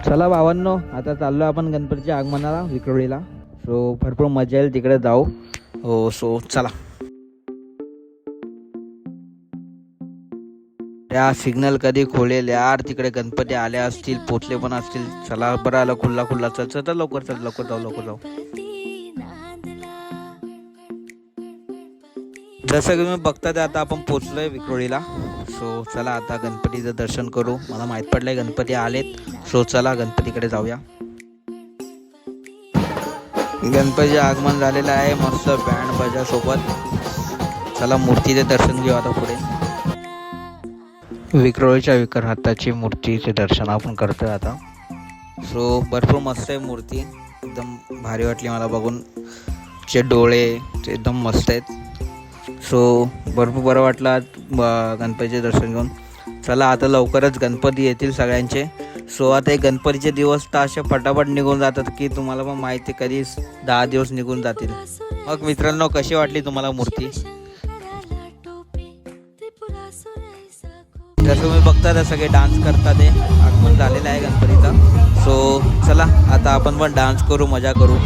चला भावांनो, आता चाललो आपण गणपतीच्या आगमनाला विक्रोळीला. सो भरपूर मजा येईल तिकडे जाऊ. हो सो चला. त्या सिग्नल कधी खोलेल यार, तिकडे गणपती आले असतील, पोचले पण असतील. चला बरं आलं, खुल्ला खुल्ला. चल चल लवकर, चल लवकर जाऊ, लवकर जाऊ. जसं की तुम्ही बघता ते आता आपण पोचलोय विक्रोळीला. सो चला आता गणपतीचं दर्शन करू. मला माहीत पडलंय गणपती आलेत. सो चला गणपतीकडे जाऊया. गणपतीचे आगमन झालेलं आहे मस्त बँड बाजा सोबत. चला मूर्तीचे दर्शन घेऊ आता पुढे. विक्रोळीच्या विग्रहाची मूर्तीचे दर्शन आपण करतोय आता. सो भरपूर मस्त आहे मूर्ती, एकदम भारी वाटली मला बघून. चे डोळे ते एकदम मस्त आहेत. सो भरपूर बरं वाटलं गणपतीचे दर्शन घेऊन. चला आता लवकरच गणपती येतील सगळ्यांचे. सो आता हे गणपतीचे दिवस तर असे फटाफट निघून जातात की तुम्हाला पण माहिती कधी 10 दिवस निघून जातील. मग मित्रांनो, कशी वाटली तुम्हाला मूर्ती? जसं तुम्ही बघता ते सगळे डान्स करतात. ते आगमन झालेलं आहे गणपतीचा. सो चला आता आपण पण डान्स करू, मजा करू.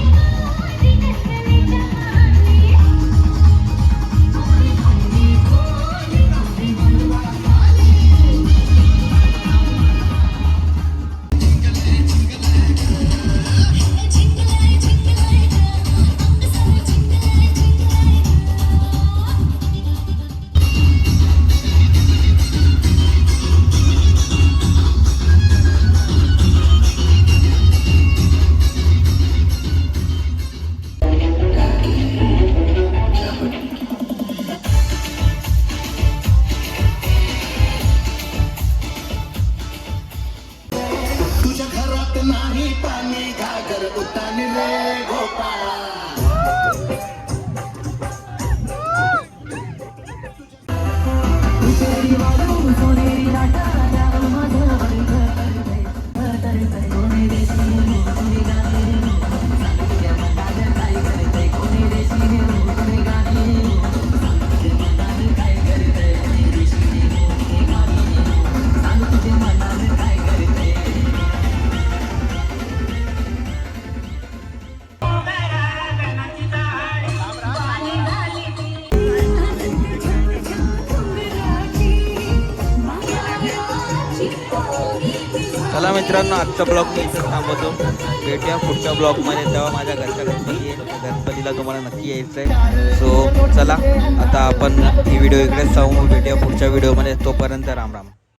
नाही पाणी घागर उतानी रे गोपाळा. चला मित्रांनो, आजचा ब्लॉग मी इथं थांबवतो. भेटूया पुढच्या ब्लॉगमध्ये. तेव्हा माझ्या घरच्या गणपती आहे, गणपतीला तुम्हाला नक्की यायचं आहे. सो चला आता आपण ही व्हिडिओ इकडेच थांबवू. भेटूया पुढच्या व्हिडिओमध्ये. तोपर्यंत राम राम.